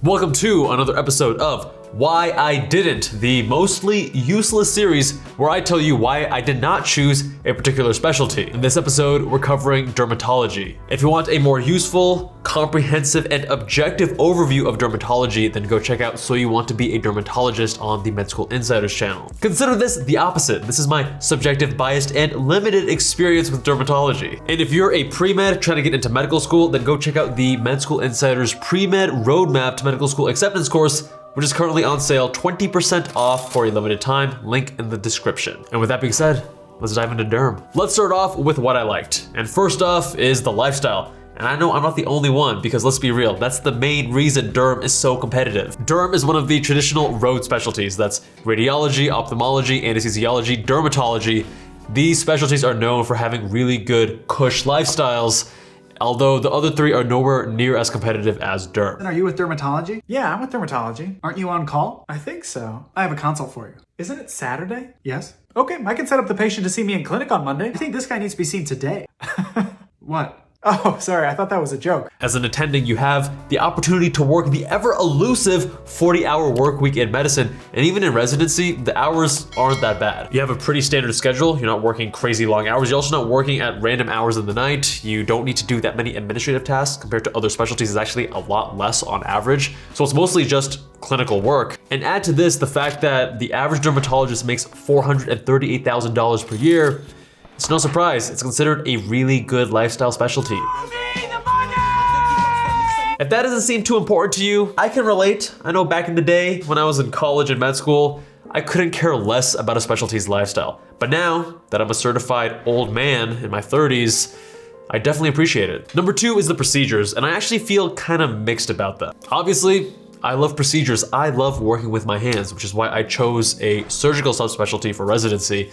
Welcome to another episode of Why I Didn't, the mostly useless series where I tell you why I did not choose a particular specialty. In this episode, we're covering dermatology. If you want a more useful, comprehensive, and objective overview of dermatology, then go check out So You Want to Be a Dermatologist on the Med School Insiders channel. Consider this the opposite. This is my subjective, biased, and limited experience with dermatology. And if you're a pre-med trying to get into medical school, then go check out the Med School Insiders Pre-Med Roadmap to Medical School Acceptance course, which is currently on sale 20% off for a limited time, link in the description. And with that being said, let's dive into derm. Let's start off with what I liked. And first off is the lifestyle. And I know I'm not the only one, because let's be real, that's the main reason derm is so competitive. Derm is one of the traditional road specialties. That's radiology, ophthalmology, anesthesiology, dermatology. These specialties are known for having really good cush lifestyles, although the other three are nowhere near as competitive as derm. And are you with dermatology? Yeah, I'm with dermatology. Aren't you on call? I think so. I have a consult for you. Isn't it Saturday? Yes? Okay, I can set up the patient to see me in clinic on Monday. I think this guy needs to be seen today. What? Oh, sorry, I thought that was a joke. As an attending, you have the opportunity to work the ever elusive 40-hour work week in medicine, and even in residency, the hours aren't that bad. You have a pretty standard schedule. You're not working crazy long hours. You're also not working at random hours in the night. You don't need to do that many administrative tasks compared to other specialties. It's actually a lot less on average. So it's mostly just clinical work. And add to this the fact that the average dermatologist makes $438,000 per year. It's no surprise, it's considered a really good lifestyle specialty. If that doesn't seem too important to you, I can relate. I know back in the day when I was in college and med school, I couldn't care less about a specialty's lifestyle. But now that I'm a certified old man in my 30s, I definitely appreciate it. Number two is the procedures, and I actually feel kind of mixed about that. Obviously, I love procedures. I love working with my hands, which is why I chose a surgical subspecialty for residency.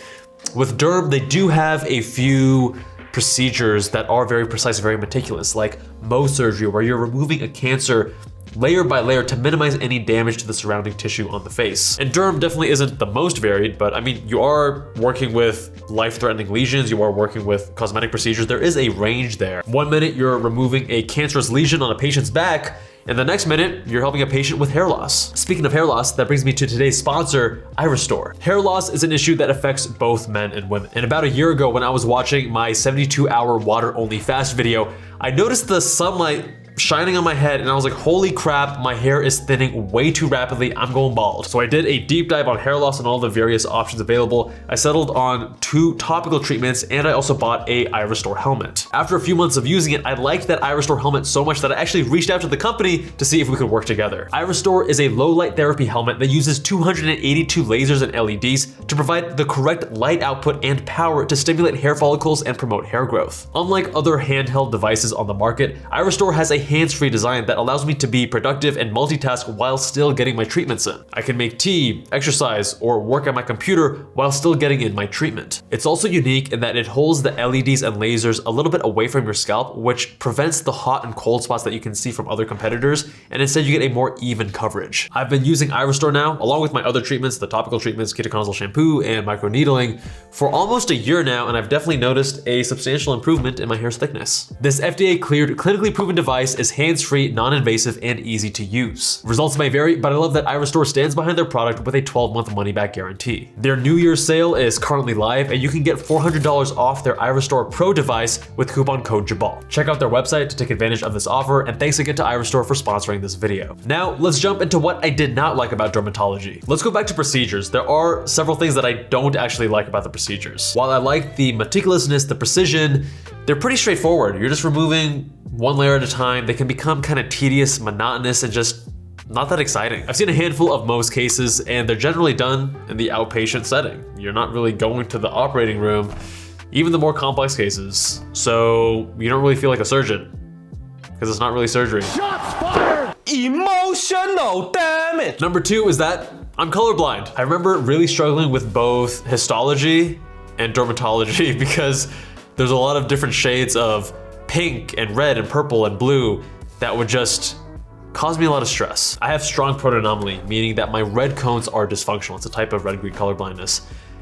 With derm, they do have a few procedures that are very precise, very meticulous, like Mohs surgery, where you're removing a cancer layer by layer to minimize any damage to the surrounding tissue on the face. And derm definitely isn't the most varied, but I mean, you are working with life-threatening lesions, you are working with cosmetic procedures. There is a range there. 1 minute, you're removing a cancerous lesion on a patient's back, and the next minute, you're helping a patient with hair loss. Speaking of hair loss, that brings me to today's sponsor, irestore. Hair loss is an issue that affects both men and women. And about a year ago, when I was watching my 72-hour water-only fast video, I noticed the sunlight shining on my head, and I was like, holy crap, my hair is thinning way too rapidly, I'm going bald. So I did a deep dive on hair loss and all the various options available. I settled on 2 topical treatments, and I also bought a irestore helmet. After a few months of using it, I liked that irestore helmet so much that I actually reached out to the company to see if we could work together. irestore is a low light therapy helmet that uses 282 lasers and LEDs to provide the correct light output and power to stimulate hair follicles and promote hair growth. Unlike other handheld devices on the market, irestore has a hands-free design that allows me to be productive and multitask while still getting my treatments in. I can make tea, exercise, or work at my computer while still getting in my treatment. It's also unique in that it holds the LEDs and lasers a little bit away from your scalp, which prevents the hot and cold spots that you can see from other competitors, and instead you get a more even coverage. I've been using irestore now, along with my other treatments, the topical treatments, ketoconazole shampoo, and microneedling, for almost a year now, and I've definitely noticed a substantial improvement in my hair's thickness. This FDA-cleared, clinically proven device is hands-free, non-invasive, and easy to use. Results may vary, but I love that irestore stands behind their product with a 12-month money-back guarantee. Their New Year's sale is currently live, and you can get $400 off their irestore Pro device with coupon code Jubbal. Check out their website to take advantage of this offer, and thanks again to irestore for sponsoring this video. Now, let's jump into what I did not like about dermatology. Let's go back to procedures. There are several things that I don't actually like about the procedures. While I like the meticulousness, the precision, they're pretty straightforward. You're just removing one layer at a time. They can become kind of tedious, monotonous, and just not that exciting. I've seen a handful of Mohs cases, and they're generally done in the outpatient setting. You're not really going to the operating room, even the more complex cases. So you don't really feel like a surgeon, because it's not really surgery. Shots fired! Emotional damage! Number two is that I'm colorblind. I remember really struggling with both histology and dermatology because there's a lot of different shades of pink and red and purple and blue that would just cause me a lot of stress. I have strong protoanomaly, meaning that my red cones are dysfunctional. It's a type of red-green color blindness.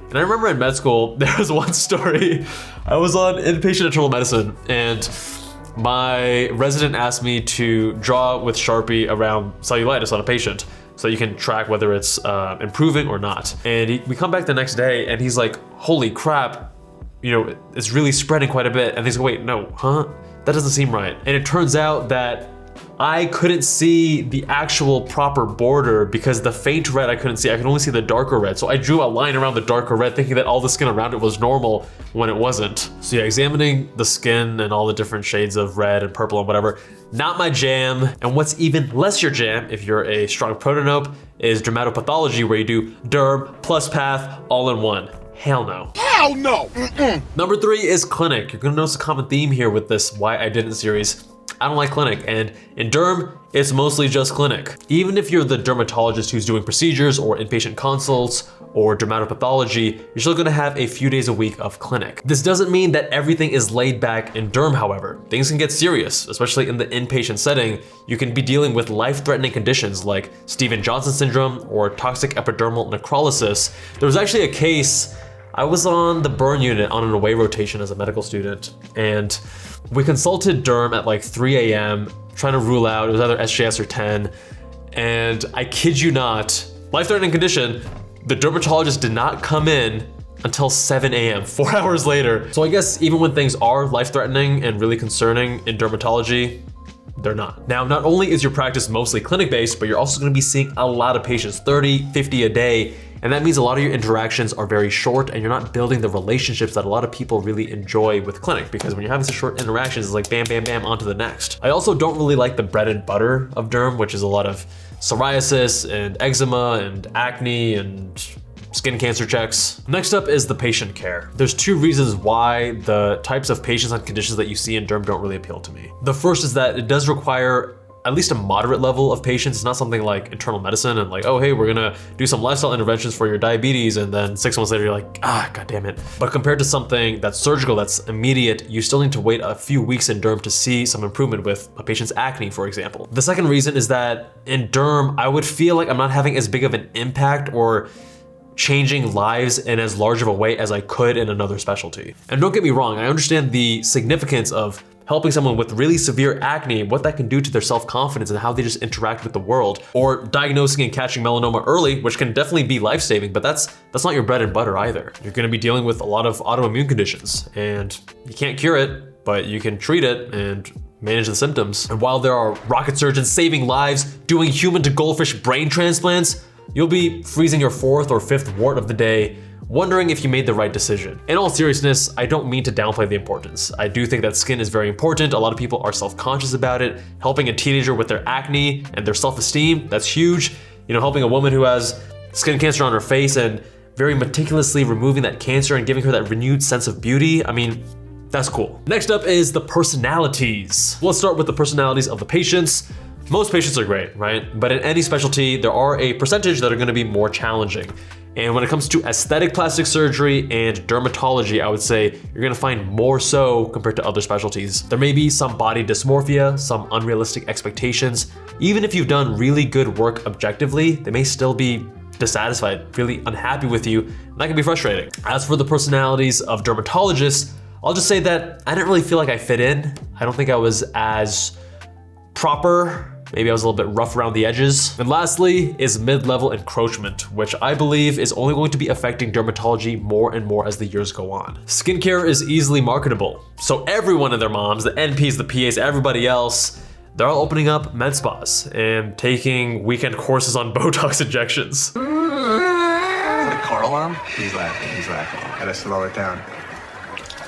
And I remember in med school, there was one story. I was on inpatient internal medicine, and my resident asked me to draw with Sharpie around cellulitis on a patient so you can track whether it's improving or not. And we come back the next day and he's like, holy crap, you know, it's really spreading quite a bit. And he's like, wait, no, huh? That doesn't seem right. And it turns out that I couldn't see the actual proper border because the faint red I couldn't see. I could only see the darker red. So I drew a line around the darker red thinking that all the skin around it was normal when it wasn't. So yeah, examining the skin and all the different shades of red and purple and whatever, not my jam. And what's even less your jam, if you're a strong protonope, is dermatopathology, where you do derm plus path all in one. Hell no. Hell no! Number 3 is clinic. You're gonna notice a common theme here with this Why I Didn't series. I don't like clinic, and in derm, it's mostly just clinic. Even if you're the dermatologist who's doing procedures or inpatient consults or dermatopathology, you're still gonna have a few days a week of clinic. This doesn't mean that everything is laid back in derm, however. Things can get serious, especially in the inpatient setting. You can be dealing with life-threatening conditions like Stevens-Johnson syndrome or toxic epidermal necrolysis. There was actually a case, I was on the burn unit on an away rotation as a medical student, and we consulted derm at like 3 a.m. trying to rule out, it was either SJS or 10, and I kid you not, life-threatening condition, the dermatologist did not come in until 7 a.m., 4 hours later. So I guess even when things are life-threatening and really concerning in dermatology, they're not. Now, not only is your practice mostly clinic-based, but you're also gonna be seeing a lot of patients, 30, 50 a day, and that means a lot of your interactions are very short and you're not building the relationships that a lot of people really enjoy with clinic, because when you're having such short interactions, it's like bam, bam, bam, on to the next. I also don't really like the bread and butter of derm, which is a lot of psoriasis and eczema and acne and skin cancer checks. Next up is the patient care. There's 2 reasons why the types of patients and conditions that you see in derm don't really appeal to me. The first is that it does require at least a moderate level of patience. It's not something like internal medicine and like, oh, hey, we're gonna do some lifestyle interventions for your diabetes, and then 6 months later you're like, god damn it. But compared to something that's surgical, that's immediate, you still need to wait a few weeks in derm to see some improvement with a patient's acne, for example. The second reason is that in derm, I would feel like I'm not having as big of an impact or changing lives in as large of a way as I could in another specialty. And don't get me wrong, I understand the significance of helping someone with really severe acne, what that can do to their self-confidence and how they just interact with the world, or diagnosing and catching melanoma early, which can definitely be life-saving, but that's not your bread and butter either. You're gonna be dealing with a lot of autoimmune conditions, and you can't cure it, but you can treat it and manage the symptoms. And while there are rocket surgeons saving lives, doing human to goldfish brain transplants, you'll be freezing your 4th or 5th wart of the day, wondering if you made the right decision. In all seriousness, I don't mean to downplay the importance. I do think that skin is very important. A lot of people are self-conscious about it. Helping a teenager with their acne and their self-esteem, that's huge. You know, helping a woman who has skin cancer on her face and very meticulously removing that cancer and giving her that renewed sense of beauty, I mean, that's cool. Next up is the personalities. Let's start with the personalities of the patients. Most patients are great, right? But in any specialty, there are a percentage that are gonna be more challenging. And when it comes to aesthetic plastic surgery and dermatology, I would say you're gonna find more so compared to other specialties. There may be some body dysmorphia, some unrealistic expectations. Even if you've done really good work objectively, they may still be dissatisfied, really unhappy with you, and that can be frustrating. As for the personalities of dermatologists, I'll just say that I didn't really feel like I fit in. I don't think I was as proper. Maybe I was a little bit rough around the edges. And lastly is mid-level encroachment, which I believe is only going to be affecting dermatology more and more as the years go on. Skincare is easily marketable. So everyone and their moms, the NPs, the PAs, everybody else, they're all opening up med spas and taking weekend courses on Botox injections. The car alarm? He's laughing. Gotta slow it down.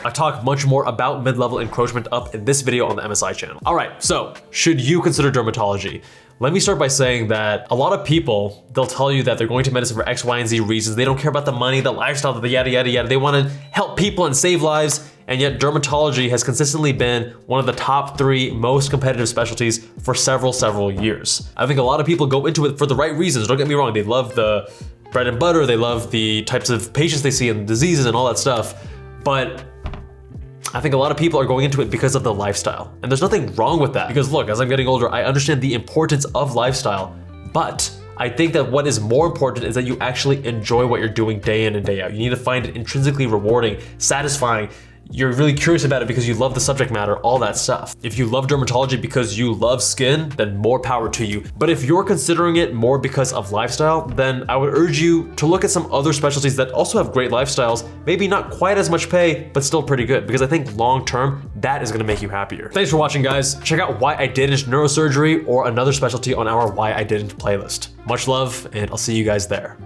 I talk much more about mid-level encroachment up in this video on the MSI channel. All right, so should you consider dermatology? Let me start by saying that a lot of people, they'll tell you that they're going to medicine for X, Y, and Z reasons. They don't care about the money, the lifestyle, the yada, yada, yada. They wanna help people and save lives, and yet dermatology has consistently been one of the top 3 most competitive specialties for several years. I think a lot of people go into it for the right reasons. Don't get me wrong, they love the bread and butter, they love the types of patients they see and diseases and all that stuff, but I think a lot of people are going into it because of the lifestyle. And there's nothing wrong with that, because look, as I'm getting older, I understand the importance of lifestyle, but I think that what is more important is that you actually enjoy what you're doing day in and day out. You need to find it intrinsically rewarding, satisfying. you're really curious about it because you love the subject matter, all that stuff. If you love dermatology because you love skin, then more power to you. But if you're considering it more because of lifestyle, then I would urge you to look at some other specialties that also have great lifestyles, maybe not quite as much pay, but still pretty good, because I think long term, that is gonna make you happier. Thanks for watching, guys. Check out Why I Didn't Neurosurgery or another specialty on our Why I Didn't playlist. Much love, and I'll see you guys there.